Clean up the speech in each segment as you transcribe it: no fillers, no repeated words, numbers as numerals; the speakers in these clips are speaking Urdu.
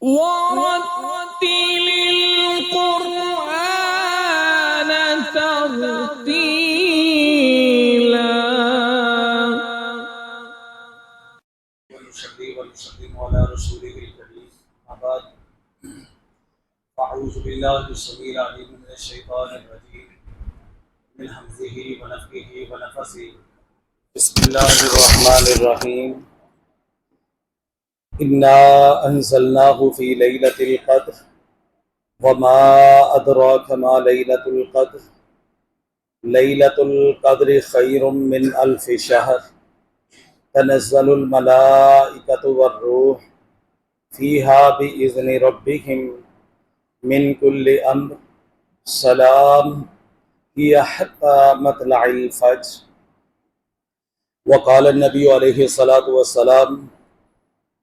وَرَتِّلِ الْقُرْآنَ تَرْتِيلًا. ونصلي ونسلم على رسوله الكريم. أما بعد، أعوذ بالله السميع العليم من الشيطان الرجيم من همزه ونفخه ونفثه. بسم الله الرحمن الرحيم. إنا أنزلناه في ليلة القدر وما أدراك ما ليلة القدر ليلة القدر خير من ألف شهر تنزل الملائكة والروح فيها بإذن ربهم من كل أمر سلام هي حتى مطلع الفجر. وقال النبي عليه الصلاة والسلام: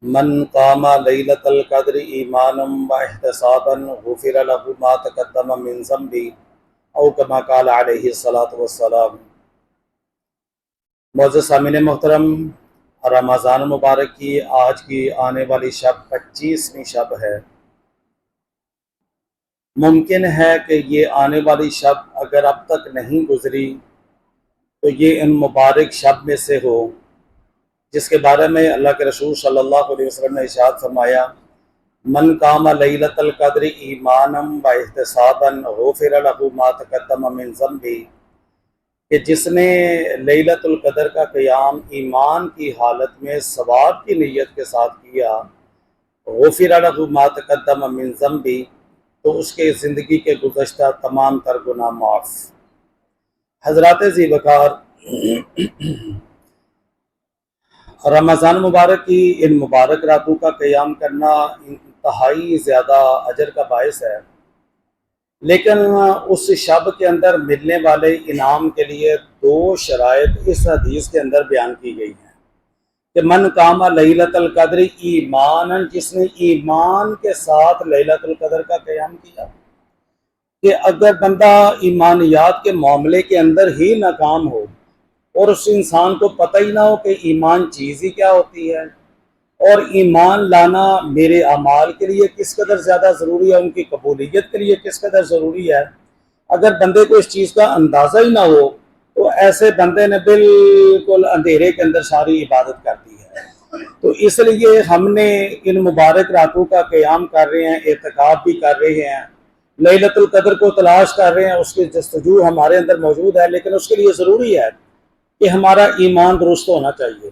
من قام ليلة القدر إيمانا واحتسابا غفر له ما تقدم من ذنبه او كما قال علیہ الصلاة والسلام. معزز سامعین محترم، رمضان مبارک کی آج کی آنے والی شب 25ویں شب ہے. ممکن ہے کہ یہ آنے والی شب اگر اب تک نہیں گزری تو یہ ان مبارک شب میں سے ہو جس کے بارے میں اللہ کے رسول صلی اللہ علیہ وسلم نے ارشاد فرمایا: من قام لیلۃ القدر ایمانا واحتسابا غفر له ما تقدم من ذنبه، کہ جس نے لیلۃ القدر کا قیام ایمان کی حالت میں ثواب کی نیت کے ساتھ کیا، غفر له ما تقدم من ذنبه، تو اس کے زندگی کے گزشتہ تمام تر گناہ معاف. حضرات ذی وقار، رمضان مبارک کی ان مبارک راتوں کا قیام کرنا انتہائی زیادہ اجر کا باعث ہے، لیکن اس شب کے اندر ملنے والے انعام کے لیے دو شرائط اس حدیث کے اندر بیان کی گئی ہیں کہ من قام لیلۃ القدر ایمانا، جس نے ایمان کے ساتھ لیلۃ القدر کا قیام کیا. کہ اگر بندہ ایمانیات کے معاملے کے اندر ہی ناکام ہو اور اس انسان کو پتہ ہی نہ ہو کہ ایمان چیز ہی کیا ہوتی ہے اور ایمان لانا میرے اعمال کے لیے کس قدر زیادہ ضروری ہے، ان کی قبولیت کے لیے کس قدر ضروری ہے، اگر بندے کو اس چیز کا اندازہ ہی نہ ہو تو ایسے بندے نے بالکل اندھیرے کے اندر ساری عبادت کر دی ہے. تو اس لیے ہم نے ان مبارک راتوں کا قیام کر رہے ہیں، اعتکاف بھی کر رہے ہیں، لیلۃ القدر کو تلاش کر رہے ہیں، اس کی جستجو ہمارے اندر موجود ہے، لیکن اس کے لیے ضروری ہے کہ ہمارا ایمان درست ہونا چاہیے.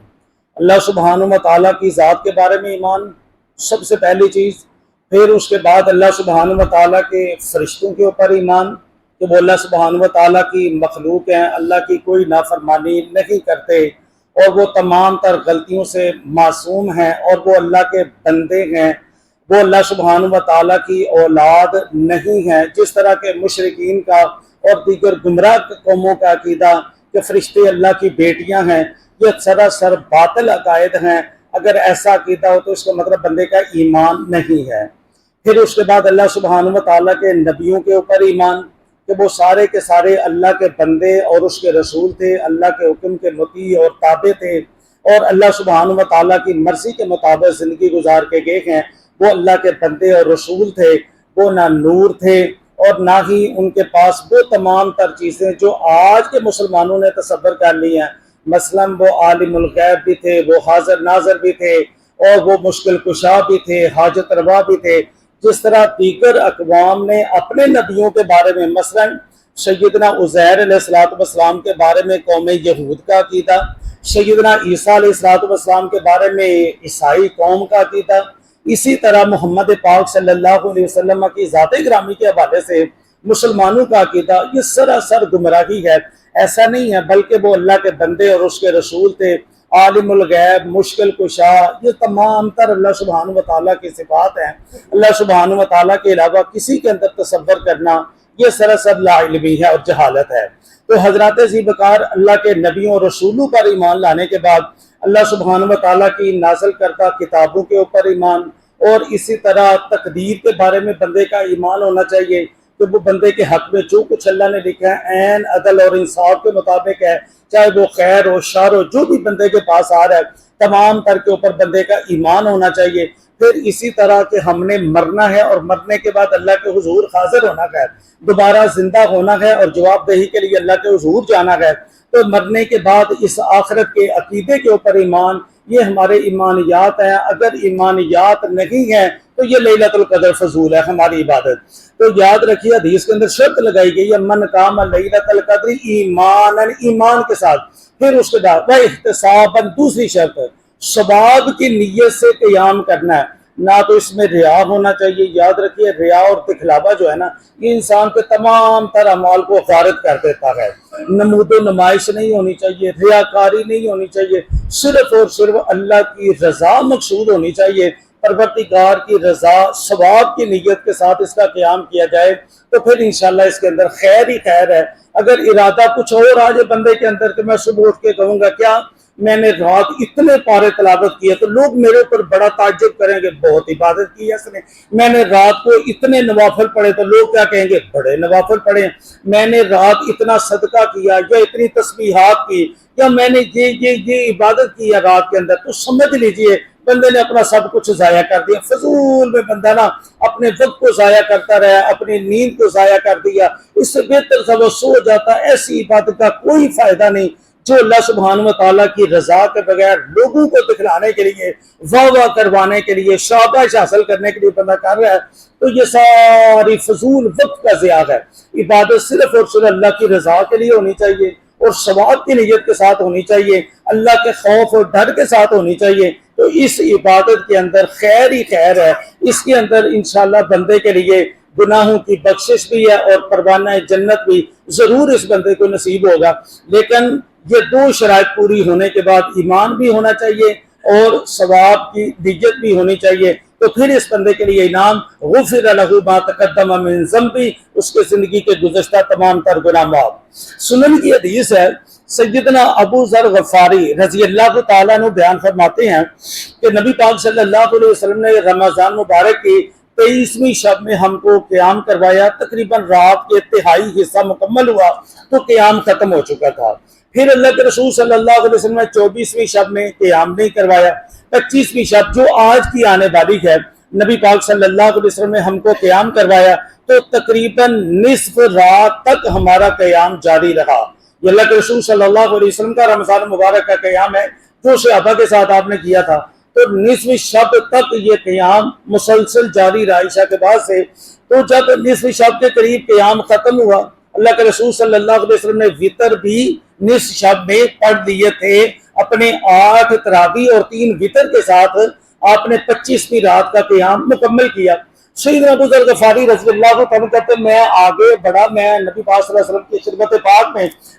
اللہ سبحانہ و تعالیٰ کی ذات کے بارے میں ایمان سب سے پہلی چیز، پھر اس کے بعد اللہ سبحانہ و تعالیٰ کے فرشتوں کے اوپر ایمان کہ وہ اللہ سبحانہ و تعالیٰ کی مخلوق ہیں، اللہ کی کوئی نافرمانی نہیں کرتے اور وہ تمام تر غلطیوں سے معصوم ہیں اور وہ اللہ کے بندے ہیں، وہ اللہ سبحانہ و تعالیٰ کی اولاد نہیں ہیں. جس طرح کے مشرکین کا اور دیگر گمراہ قوموں کا عقیدہ کہ فرشتے اللہ کی بیٹیاں ہیں، یہ سراسر باطل عقائد ہیں. اگر ایسا عقیدہ ہو تو اس کا مطلب بندے کا ایمان نہیں ہے. پھر اس کے بعد اللہ سبحانہ و تعالیٰ کے نبیوں کے اوپر ایمان کہ وہ سارے کے سارے اللہ کے بندے اور اس کے رسول تھے، اللہ کے حکم کے مطیع اور تابع تھے اور اللہ سبحانہ و تعالیٰ کی مرضی کے مطابق زندگی گزار کے گئے ہیں. وہ اللہ کے بندے اور رسول تھے، وہ نہ نور تھے اور نہ ہی ان کے پاس وہ تمام تر چیزیں جو آج کے مسلمانوں نے تصور کر لی ہیں. مثلا وہ عالم الغیب بھی تھے، وہ حاضر ناظر بھی تھے اور وہ مشکل کشا بھی تھے، حاجت روا بھی تھے. جس طرح دیگر اقوام نے اپنے نبیوں کے بارے میں، مثلا سیدنا عزیر علیہ السلام کے بارے میں قوم یہود کا عقیدہ، سیدنا عیسیٰ علیہ السلام کے بارے میں عیسائی قوم کا عقیدہ، اسی طرح محمد پاک صلی اللہ علیہ وسلم کی ذات گرامی کے حوالے سے مسلمانوں کا عقیدہ، یہ سراسر گمراہی ہے. ایسا نہیں ہے، بلکہ وہ اللہ کے بندے اور اس کے رسول تھے، عالم الغیب، مشکل کشا، یہ تمام تر اللہ سبحانہ و تعالیٰ کی صفات ہیں. اللہ سبحانہ و تعالیٰ کے علاوہ کسی کے اندر تصور کرنا یہ سراسر لا علمی ہے اور جہالت ہے. تو حضرات ذی وقار، اللہ کے نبیوں اور رسولوں پر ایمان لانے کے بعد اللہ سبحانہ و تعالیٰ کی نازل کردہ کتابوں کے اوپر ایمان اور اسی طرح تقدیر کے بارے میں بندے کا ایمان ہونا چاہیے کہ وہ بندے کے حق میں جو کچھ اللہ نے لکھا ہے عین عدل اور انصاف کے مطابق ہے، چاہے وہ خیر ہو شر ہو، جو بھی بندے کے پاس آ رہا ہے تمام تر کے اوپر بندے کا ایمان ہونا چاہیے. پھر اسی طرح کہ ہم نے مرنا ہے اور مرنے کے بعد اللہ کے حضور حاضر ہونا ہے، دوبارہ زندہ ہونا ہے اور جواب دہی کے لیے اللہ کے حضور جانا ہے۔ تو مرنے کے بعد اس آخرت کے عقیدے کے اوپر ایمان، یہ ہمارے ایمانیات ہیں۔ اگر ایمانیات نہیں ہیں تو یہ لیلۃ القدر فضول ہے ہماری عبادت۔ تو یاد رکھیے حدیث کے اندر شرط لگائی گئی ہے، من قام لیلۃ القدر ایماناً، ایمان کے ساتھ، پھر اس کے بعد وہ احتساباً، دوسری شرط ثواب کی نیت سے قیام کرنا ہے، نہ تو اس میں ریا ہونا چاہیے۔ یاد رکھیے ریا اور دکھلاوا جو ہے نا، یہ انسان کے تمام تر اعمال کو غارت کر دیتا ہے۔ نمود و نمائش نہیں ہونی چاہیے، ریاکاری نہیں ہونی چاہیے، صرف اور صرف اللہ کی رضا مقصود ہونی چاہیے، پروردگار کی رضا، ثواب کی نیت کے ساتھ اس کا قیام کیا جائے تو پھر انشاءاللہ اس کے اندر خیر ہی خیر ہے۔ اگر ارادہ کچھ اور آ جائے بندے کے اندر کہ میں صبح اٹھ کے کہوں گا کیا میں نے رات اتنے پارے تلاوت کیے تو لوگ میرے اوپر بڑا تعجب کریں گے، بہت عبادت کی ہے اس نے۔ میں نے رات کو اتنے نوافل پڑھے تو لوگ کیا کہیں گے، بڑے نوافل پڑھے۔ میں نے رات اتنا صدقہ کیا یا اتنی تسبیحات کی یا میں نے یہ عبادت کی ہے رات کے اندر، تو سمجھ لیجئے بندے نے اپنا سب کچھ ضائع کر دیا۔ فضول میں بندہ نا اپنے وقت کو ضائع کرتا رہا، اپنی نیند کو ضائع کر دیا، اس سے بہتر تھا وہ سو جاتا۔ ایسی عبادت کا کوئی فائدہ نہیں جو اللہ سبحانہ و تعالیٰ کی رضا کے بغیر لوگوں کو دکھلانے کے لیے، واہ واہ کروانے کے لیے، شاباش حاصل کرنے کے لیے بندہ کر رہا ہے، تو یہ ساری فضول وقت کا ضیاع ہے۔ عبادت صرف اور صرف اللہ کی رضا کے لیے ہونی چاہیے اور ثواب کی نیت کے ساتھ ہونی چاہیے، اللہ کے خوف اور ڈر کے ساتھ ہونی چاہیے۔ تو اس عبادت کے اندر خیر ہی خیر ہے، اس کے اندر انشاءاللہ بندے کے لیے گناہوں کی بخشش بھی ہے اور پروانہ جنت بھی ضرور اس بندے کو نصیب ہوگا۔ لیکن یہ دو شرائط پوری ہونے کے بعد ایمان بھی ہونا چاہیے اور ثواب کی نیت بھی ہونی چاہیے، تو پھر اس بندے کے لیے انعام غفر لہ ما تقدم من ذنبی، اس کے زندگی کے گزشتہ تمام تر گناہ معاف۔ سنن کی حدیث ہے، سیدنا ابو ذر غفاری رضی اللہ تعالیٰ عنہ بیان فرماتے ہیں کہ نبی پاک صلی اللہ علیہ وسلم نے رمضان مبارک کی 23ویں شب میں ہم کو قیام کروایا، تقریباً رات کے تہائی حصہ مکمل ہوا تو قیام ختم ہو چکا تھا۔ پھر اللہ کے رسول صلی اللہ علیہ وسلم نے 24ویں شب میں قیام نہیں کروایا، 25ویں شب جو آج کی آنے والی ہے نبی پاک صلی اللہ علیہ وسلم نے ہم کو قیام کروایا تو تقریباً نصف رات تک ہمارا قیام جاری رہا۔ یہ اللہ کے رسول صلی اللہ علیہ وسلم کا رمضان مبارک کا قیام ہے جو صحابہ کے ساتھ آپ نے کیا تھا، تو نصف شب تک یہ قیام مسلسل جاری رہا عشاء کے بعد سے۔ تو جب نصف شب کے قریب قیام ختم ہوا، اللہ کے رسول صلی اللہ علیہ وسلم نے وتر بھی نصف شب میں پڑھ لیے تھے، اپنے 8 تراویح اور 3 وتر کے ساتھ آپ نے 25ویں رات کا قیام مکمل کیا۔ سیدنا ابو ذر غفاری رضی اللہ عنہ کہتے ہیں میں آگے بڑھا، میں نبی پاک صلی اللہ علیہ وسلم کی خدمت پاک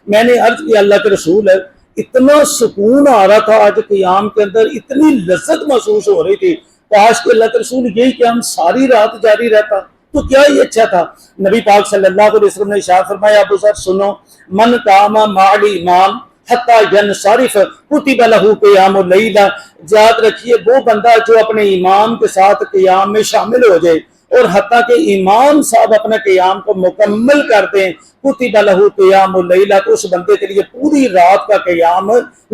میں نے عرض کیا اللہ کے رسول ہے، اتنا سکون آ رہا تھا آج قیام کے اندر، اتنی لذت محسوس ہو رہی تھی، کاش کہ اللہ کے رسول یہی قیام ساری رات جاری رہتا تو کیا ہی اچھا تھا۔ نبی پاک صلی اللہ علیہ وسلم نے ارشاد فرمایا ابو ذر سنو، من قام مع الامام حتی ینصرف کتب لہ قیام اللیل، یاد رکھیے وہ بندہ جو اپنے امام کے ساتھ قیام میں شامل ہو جائے اور حتیٰ کہ امام صاحب اپنے قیام کو مکمل کر دیں، کتب لہ قیام اللیل، تو اس بندے کے لیے پوری رات کا قیام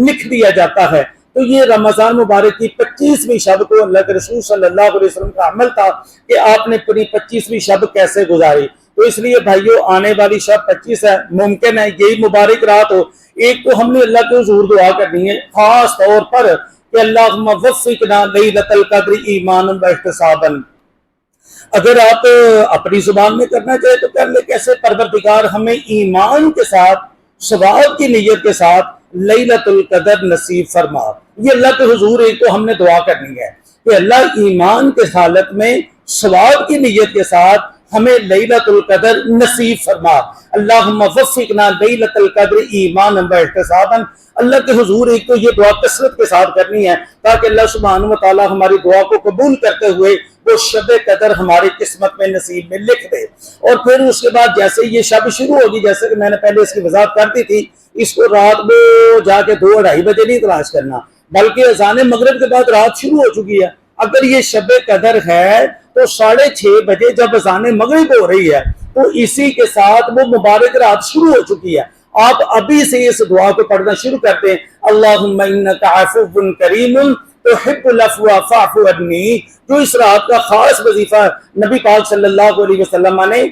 لکھ دیا جاتا ہے۔ تو یہ رمضان مبارک کی 25ویں شب کو اللہ کے رسول صلی اللہ علیہ وسلم کا عمل تھا کہ آپ نے پوری 25ویں شب کیسے گزاری۔ تو اس لیے بھائیو آنے والی شب 25 ہے، ممکن ہے یہی مبارک رات ہو۔ ایک تو ہم نے اللہ کے حضور دعا کرنی ہے خاص طور پر کہ اللہم وفقنا لیلۃ القدر ایمانا و احتسابا۔ اگر آپ اپنی زبان میں کرنا چاہے تو کر لے، کیسے؟ پروردگار ہمیں ایمان کے ساتھ، ثواب کی نیت کے ساتھ لیلۃ القدر نصیب فرما۔ یہ اللہ کے حضور ایک تو ہم نے دعا کرنی ہے کہ اللہ ایمان کے حالت میں ثواب کی نیت کے ساتھ ہمیں لیلۃ القدر نصیب فرما۔ اللہم وفقنا لیلۃ القدر ایمانا و احتسابا۔ اللہ کے حضور ایک تو یہ دعا کثرت کے ساتھ کرنی ہے تاکہ اللہ سبحانہ و تعالی ہماری دعا کو قبول کرتے ہوئے وہ شب قدر ہماری قسمت میں نصیب میں لکھ دے۔ اور پھر اس کے بعد جیسے یہ شب شروع ہوگی، جیسے کہ میں نے پہلے اس کی وضاحت کر دی تھی، اس کو رات میں جا کے 2-2:30 بجے نہیں تلاش کرنا، بلکہ اذان مغرب کے بعد رات شروع ہو چکی ہے۔ اگر یہ شب قدر ہے تو 6:30 بجے جب اذان مغرب ہو رہی ہے تو اسی کے ساتھ وہ مبارک رات شروع ہو چکی ہے۔ آپ ابھی سے اس دعا کو پڑھنا شروع کرتے ہیں، اللہم انک عفو کریم تحب العفو فاعف عنی، جو اس رات کا خاص وظیفہ نبی پاک صلی اللہ علیہ وسلم نے